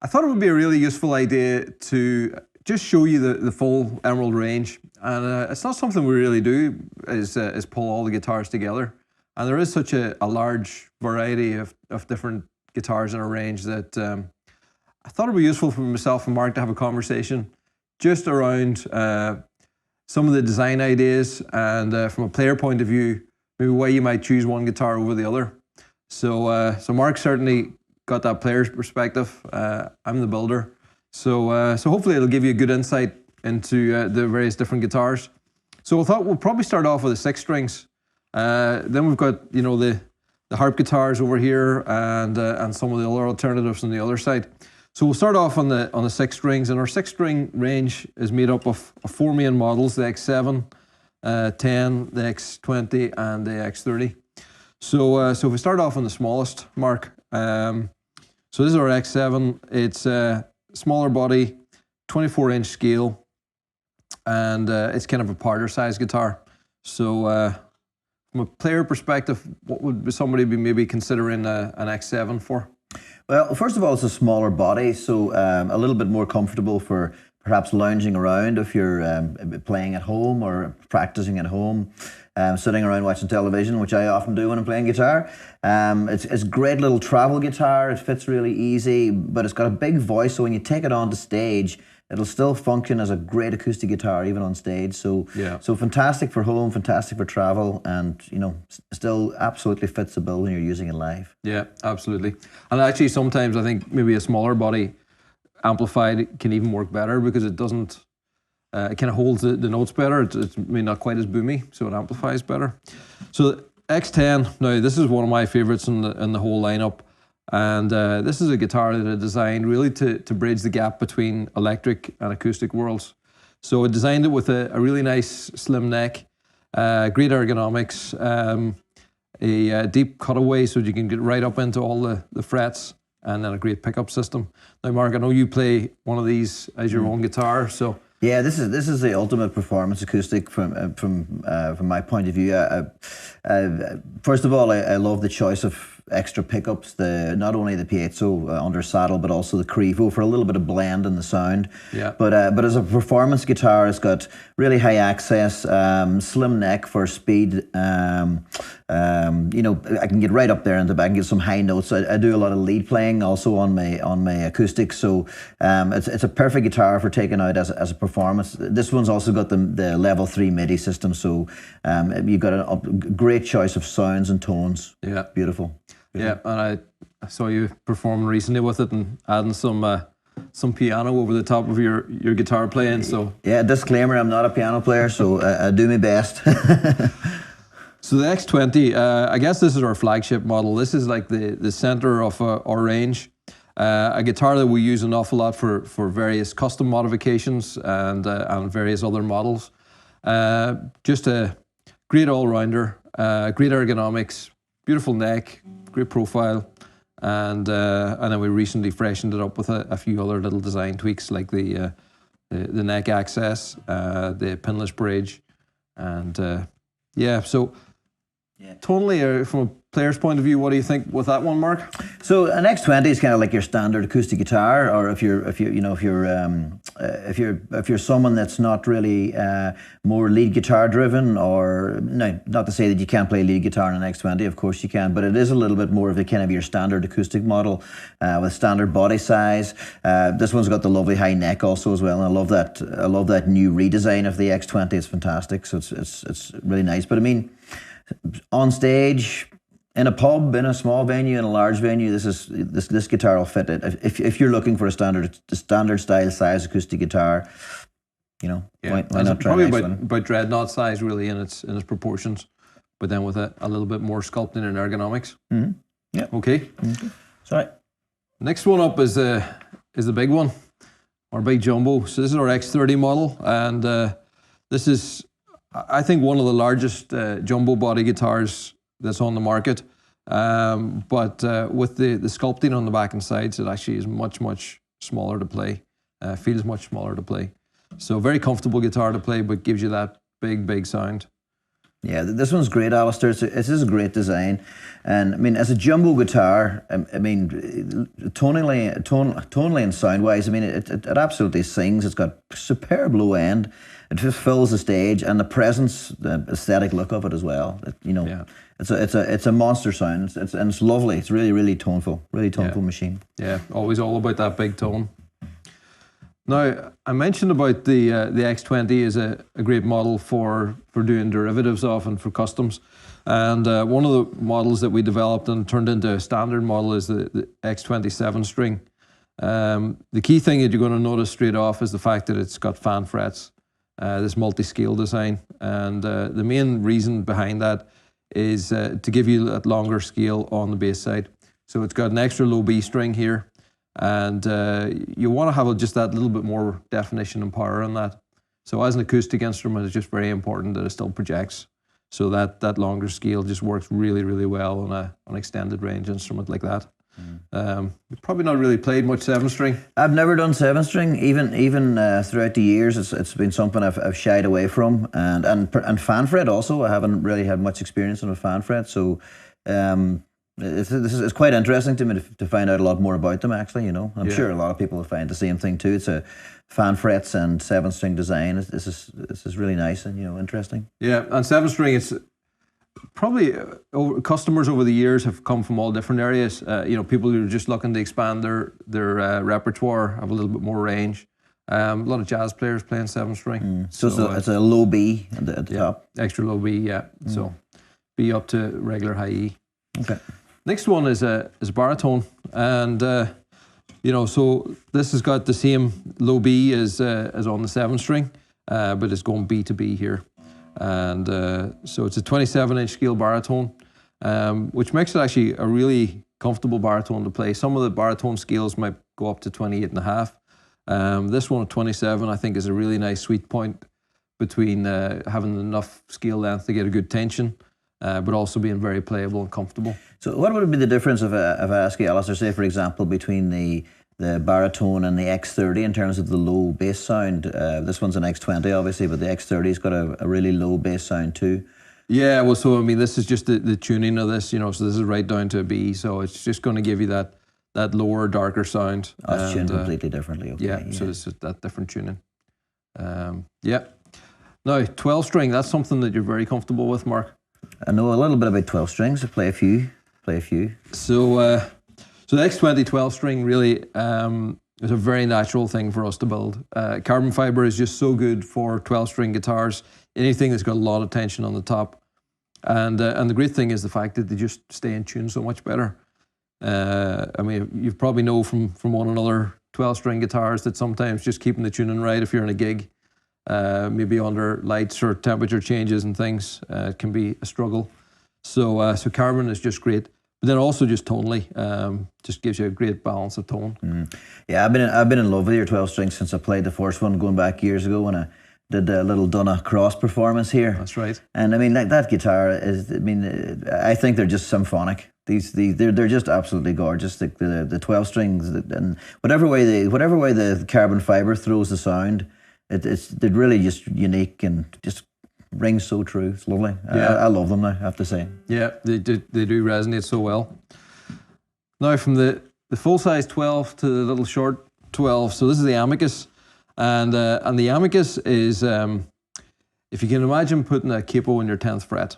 I thought it would be a really useful idea to just show you the full Emerald range. And it's not something we really do, is pull all the guitars together. And there is such a large variety of different guitars in our range that I thought it would be useful for myself and Mark to have a conversation just around some of the design ideas and from a player point of view, maybe why you might choose one guitar over the other. So Mark certainly got that player's perspective. I'm the builder. So hopefully it'll give you a good insight into the various different guitars. So I thought we'll probably start off with the 6 strings. Then we've got, you know, the harp guitars over here and some of the other alternatives on the other side. So we'll start off on the 6 strings, and our 6-string range is made up of 4 main models: the X7, 10, the X20, and the X30. So if we start off on the smallest, Mark, so this is our X7. It's a smaller body, 24-inch scale, and it's kind of a powder size guitar. So from a player perspective, what would somebody be maybe considering an X7 for? Well, first of all, it's a smaller body, so a little bit more comfortable for perhaps lounging around if you're playing at home or practicing at home, sitting around watching television, which I often do when I'm playing guitar. It's a great little travel guitar. It fits really easy, but it's got a big voice, so when you take it onto stage, it'll still function as a great acoustic guitar, even on stage. So, yeah. So fantastic for home, fantastic for travel, and you know, still absolutely fits the bill when you're using it live. Yeah, absolutely. And actually, sometimes I think maybe a smaller body amplified can even work better because it doesn't. It kind of holds the notes better. It's maybe not quite as boomy, so it amplifies better. So X10. Now, this is one of my favorites in the whole lineup. And this is a guitar that I designed really to bridge the gap between electric and acoustic worlds. So I designed it with a really nice slim neck, great ergonomics, a deep cutaway so you can get right up into all the frets, and then a great pickup system. Now, Mark, I know you play one of these as your own guitar, so... Yeah, this is the ultimate performance acoustic from my point of view. First of all, I love the choice of extra pickups. Not only the piezo under saddle, but also the Crevo for a little bit of blend in the sound. Yeah. But as a performance guitar, it's got really high access, slim neck for speed. You know, I can get right up there and I can get some high notes. I do a lot of lead playing also on my acoustic, so it's a perfect guitar for taking out as a performance. This one's also got the level 3 MIDI system, so you've got a great choice of sounds and tones. Yeah, beautiful. Yeah, and I saw you performing recently with it and adding some piano over the top of your guitar playing. So yeah, disclaimer: I'm not a piano player, so I do my best. So the X20, I guess this is our flagship model. This is like the center of our range. A guitar that we use an awful lot for various custom modifications and various other models. Just a great all-rounder, great ergonomics, beautiful neck, great profile, and then we recently freshened it up with a few other little design tweaks like the neck access, the pinless bridge, and yeah. So tonally, from a player's point of view, what do you think with that one, Mark? So an X20 is kind of like your standard acoustic guitar, or if you're someone that's not really more lead guitar driven, or no, not to say that you can't play lead guitar on an X20, of course you can, but it is a little bit more of a kind of your standard acoustic model with standard body size. This one's got the lovely high neck also as well, and I love that new redesign of the X20. It's fantastic, so it's really nice. But I mean, on stage, in a pub, in a small venue, in a large venue, this guitar will fit it. If you're looking for a standard style size acoustic guitar, you know, yeah, why not try probably one? about dreadnought size really in its proportions, but then with a little bit more sculpting and ergonomics. Mm-hmm. Yeah. Okay. Mm-hmm. Sorry. Next one up is the big one, our big jumbo. So this is our X30 model, and this is, I think, one of the largest jumbo body guitars that's on the market. But with the sculpting on the back and sides, it actually is much smaller to play. Feels much smaller to play. So very comfortable guitar to play, but gives you that big sound. Yeah, this one's great, Alistair. This is a great design. And I mean, as a jumbo guitar, I mean, tonally and sound-wise, I mean, it absolutely sings. It's got superb low end. It just fills the stage, and the presence, the aesthetic look of it as well. It's a monster sound. It's lovely. It's really toneful, machine. Yeah, always all about that big tone. Now, I mentioned about the X20 is a great model for doing derivatives of and for customs. And one of the models that we developed and turned into a standard model is the X27 string. The key thing that you're going to notice straight off is the fact that it's got fan frets, this multi-scale design. And the main reason behind that is to give you that longer scale on the bass side. So it's got an extra low B string here. And you want to have just that little bit more definition and power on that. So as an acoustic instrument, it's just very important that it still projects. So that longer scale just works really well on an extended range instrument like that. You've probably not really played much 7-string. I've never done 7-string. Even throughout the years, it's been something I've shied away from. And fan fret also. I haven't really had much experience on a fan fret. So it's quite interesting to me to find out a lot more about them, actually, you know. I'm sure a lot of people will find the same thing too. It's a fan frets and 7-string design. This is really nice and, you know, interesting. Yeah, and 7-string, it's probably customers over the years have come from all different areas. You know, people who are just looking to expand their repertoire, have a little bit more range. A lot of jazz players playing 7-string. So it's a low B at the top. Extra low B, So B up to regular high E. Okay. Next one is a baritone, and you know, so this has got the same low B as on the 7-string, but it's going B to B here, and so it's a 27-inch scale baritone, which makes it actually a really comfortable baritone to play. Some of the baritone scales might go up to 28.5. This one at 27, I think, is a really nice sweet point between having enough scale length to get a good tension, but also being very playable and comfortable. So what would be the difference if I ask you, Alistair, say for example, between the baritone and the X30 in terms of the low bass sound? This one's an X20 obviously, but the X30's got a really low bass sound too. Yeah, well, so I mean, this is just the tuning of this, you know, so this is right down to a B, so it's just going to give you that lower, darker sound. It's tuned completely differently. Okay, yeah, so it's that different tuning. Yeah. Now, 12-string, that's something that you're very comfortable with, Mark. I know a little bit about 12 strings. I play a few. So the X20 12-string really is a very natural thing for us to build. Carbon fiber is just so good for 12-string guitars. Anything that's got a lot of tension on the top, and the great thing is the fact that they just stay in tune so much better. I mean, you probably know from one another 12-string guitars that sometimes just keeping the tuning right if you're in a gig, maybe under lights or temperature changes and things, can be a struggle. So carbon is just great, but then also just tonally, just gives you a great balance of tone. Yeah, I've been in love with your 12-string since I played the first one going back years ago when I did a little Donna Cross performance here. That's right. And I mean, like, that guitar is, I mean, I think they're just symphonic. They're just absolutely gorgeous. The 12 strings, and whatever way the carbon fiber throws the sound, they're really just unique and just rings so true. It's lovely. Yeah. I love them now, I have to say. Yeah, they do resonate so well. Now, from the full size 12 to the little short 12, so this is the Amicus, and the Amicus is, if you can imagine putting a capo in your 10th fret,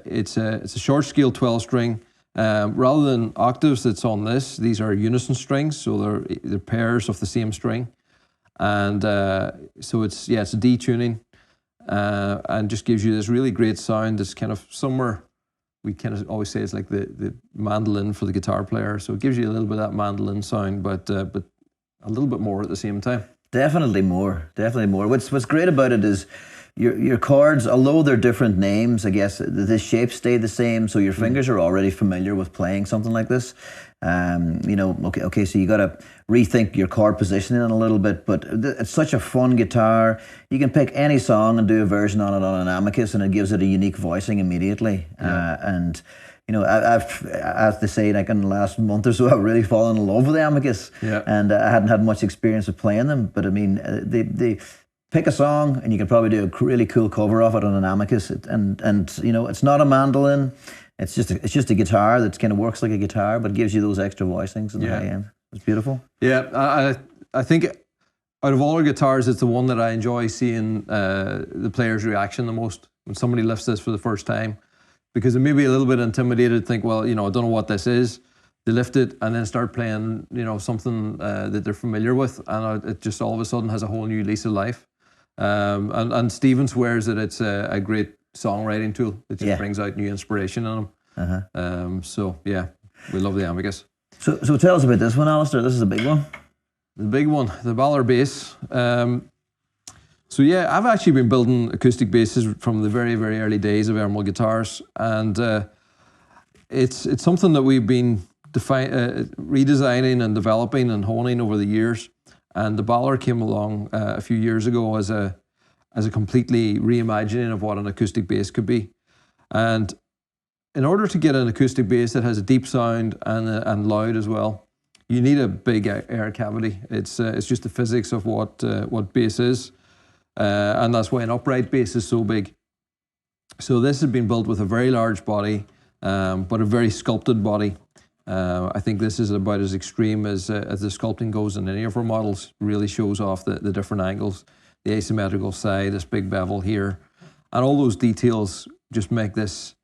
it's a short scale 12 string. Rather than octaves that's on this, these are unison strings, so they're pairs of the same string, and so it's a D tuning, and just gives you this really great sound. It's kind of somewhere, we kind of always say it's like the mandolin for the guitar player. So it gives you a little bit of that mandolin sound, but a little bit more at the same time. Definitely more. What's great about it is your chords, although they're different names, I guess the shapes stay the same, so your fingers are already familiar with playing something like this. You know, okay, so you got to rethink your chord positioning a little bit, but it's such a fun guitar. You can pick any song and do a version on it on an Amicus, and it gives it a unique voicing immediately. And you know, I've, as they say, like in the last month or so, I've really fallen in love with the Amicus. Yeah. And I hadn't had much experience of playing them, but I mean, pick a song and you can probably do a really cool cover of it on an Amicus. And you know, it's not a mandolin. It's just a guitar that kind of works like a guitar, but gives you those extra voicings in the high end. It's beautiful. Yeah, I think out of all our guitars, it's the one that I enjoy seeing the player's reaction the most when somebody lifts this for the first time, because they may be a little bit intimidated, think, well, you know, I don't know what this is. They lift it and then start playing, you know, something that they're familiar with, and it just all of a sudden has a whole new lease of life. And Stephen swears that it's a great songwriting tool. It just brings out new inspiration in them. So yeah, we love the Amicus. So tell us about this one, Alistair. This is a big one. The big one, the Balor bass. So yeah, I've actually been building acoustic basses from the very, very early days of Emerald guitars, and it's something that we've been redesigning and developing and honing over the years. And the Balor came along a few years ago as a completely reimagining of what an acoustic bass could be. And in order to get an acoustic bass that has a deep sound and loud as well, you need a big air cavity. It's just the physics of what bass is, and that's why an upright bass is so big. So this has been built with a very large body, but a very sculpted body. I think this is about as extreme as the sculpting goes in any of our models. Really shows off the different angles, the asymmetrical side, this big bevel here, and all those details just make this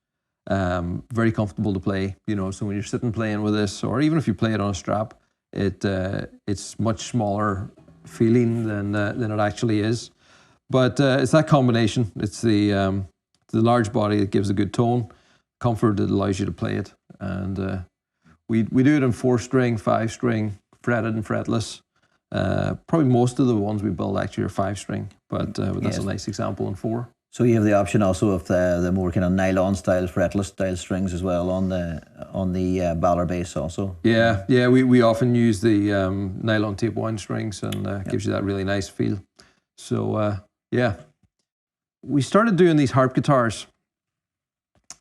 very comfortable to play. You know, so when you're sitting playing with this, or even if you play it on a strap, it's much smaller feeling than it actually is. But it's that combination. It's the large body that gives a good tone, comfort that allows you to play it, and we do it in 4-string, 5-string, fretted and fretless. Probably most of the ones we build actually are 5-string, but that's a nice example in 4. So you have the option also of the more kind of nylon style, fretless style strings as well on the Balor bass also. Yeah, we often use the nylon tape wound strings, and gives you that really nice feel. So yeah, we started doing these harp guitars,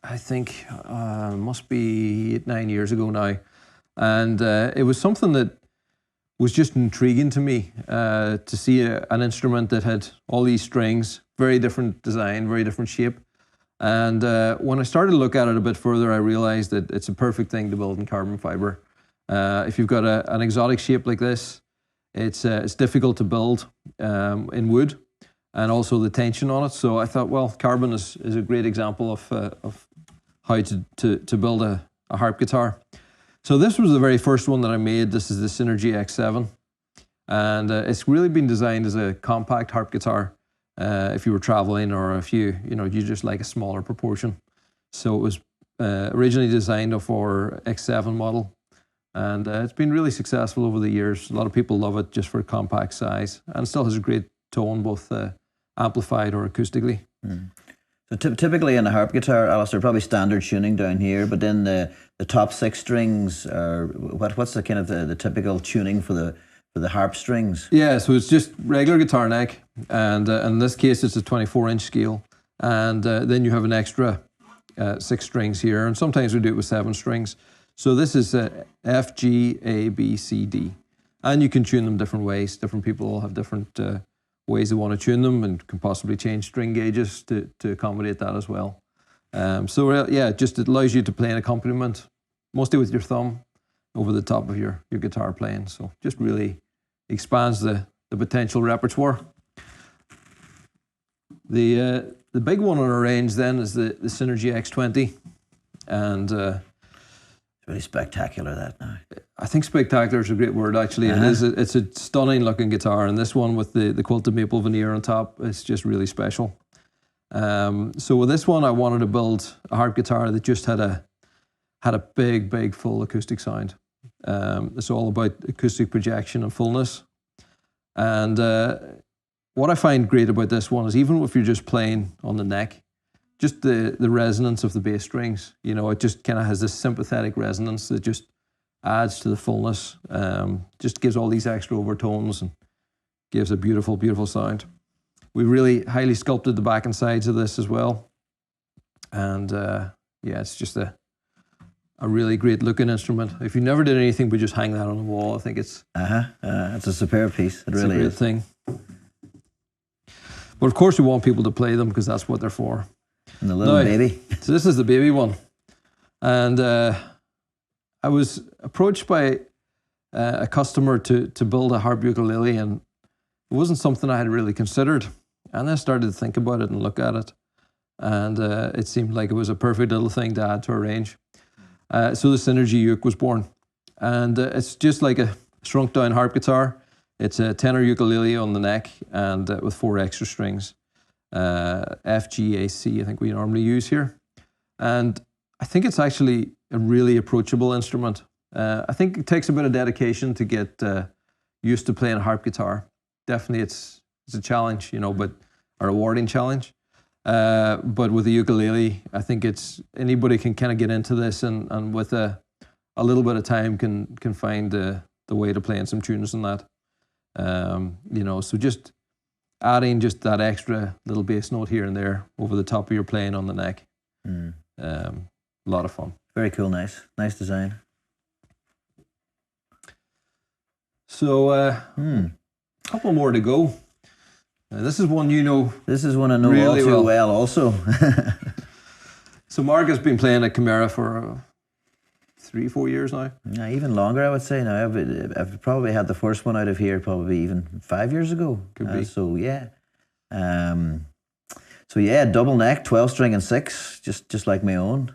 I think must be 8-9 years ago now, and it was something that was just intriguing to me to see an instrument that had all these strings, very different design, very different shape. And when I started to look at it a bit further, I realized that it's a perfect thing to build in carbon fiber. If you've got an exotic shape like this, it's difficult to build in wood, and also the tension on it. So I thought, well, carbon is a great example of how to build a harp guitar. So this was the very first one that I made. This is the Synergy X7, and it's really been designed as a compact harp guitar. If you were traveling, or if you just like a smaller proportion. So it was originally designed for X7 model, and it's been really successful over the years. A lot of people love it just for compact size, and still has a great tone, both amplified or acoustically. So typically in a harp guitar, Alistair, probably standard tuning down here, but then the top 6 strings are what's the kind of the typical tuning for the harp strings? Yeah, so it's just regular guitar neck, and in this case it's a 24-inch scale, and then you have an extra 6 strings here, and sometimes we do it with 7 strings. So this is F, G, A, B, C, D, and you can tune them different ways. Different people all have different ways they want to tune them, and can possibly change string gauges to accommodate that as well. So yeah, just it allows you to play an accompaniment, mostly with your thumb, over the top of your guitar playing. So just really expands the potential repertoire. The big one on our range then is the Synergy X20, and it's really spectacular, that now. I think spectacular is a great word, actually. It's a stunning looking guitar, and this one with the quilted maple veneer on top is just really special. So with this one, I wanted to build a harp guitar that just had a big full acoustic sound. It's all about acoustic projection and fullness. And what I find great about this one is, even if you're just playing on the neck, just the resonance of the bass strings, it just kind of has this sympathetic resonance that just adds to the fullness, just gives all these extra overtones and gives a beautiful, beautiful sound. We really highly sculpted the back and sides of this as well. And yeah, it's just a really great looking instrument. If you never did anything but just hang that on the wall, I think it's it's a superb piece. It really is. It's a great thing. But of course, we want people to play them because that's what they're for. And the little baby. So this is the baby one. And I was approached by a customer to build a harp ukulele, and it wasn't something I had really considered. And I started to think about it and look at it. And it seemed like it was a perfect little thing to add to our range. So the Synergy Uke was born. And it's just like a shrunk down harp guitar. It's a tenor ukulele on the neck and with 4 extra strings. F, G, A, C, I think we normally use here. And I think it's actually a really approachable instrument. I think it takes a bit of dedication to get used to playing a harp guitar. Definitely it's a challenge, you know, but a rewarding challenge. But with the ukulele, I think anybody can kind of get into this and with a little bit of time can find the way to playing some tunes and that. You know, so just adding just that extra little bass note here and there over the top of your playing on the neck. A lot of fun. Very cool, nice design. So a couple more to go. This is one you know. This is one I know really all too well also. So Mark has been playing a Chimera for 3-4 years now. Yeah, even longer, I would say. Now I've probably had the first one out of here probably even 5 years ago. Could be. So yeah. So yeah, double neck, 12 string and 6, just like my own.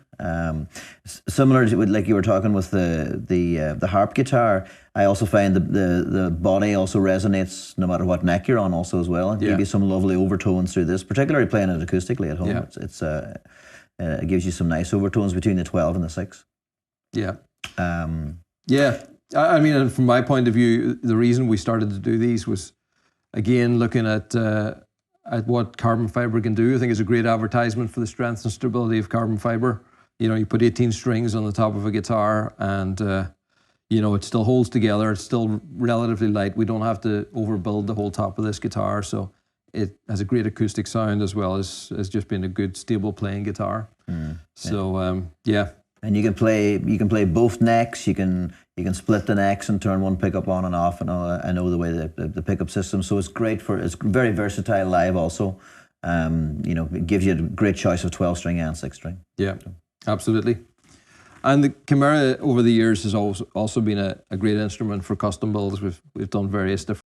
Similar to like you were talking with the harp guitar, I also find the body also resonates no matter what neck you're on also as well. It gives you some lovely overtones through this, particularly playing it acoustically at home. Yeah. It gives you some nice overtones between the 12 and the 6. Yeah. Yeah. I mean, from my point of view, the reason we started to do these was, again, looking at what carbon fiber can do. I think it's a great advertisement for the strength and stability of carbon fiber. You know, you put 18 strings on the top of a guitar and, you know, it still holds together. It's still relatively light. We don't have to overbuild the whole top of this guitar. So it has a great acoustic sound as well as just being a good, stable playing guitar. So, yeah. And you can play both necks. You can split the necks and turn one pickup on and off. And I know the way the pickup system. So it's very versatile live also. You know, it gives you a great choice of 12 string and 6 string. Yeah, absolutely. And the Chimera over the years has also been a great instrument for custom builds. We've done various different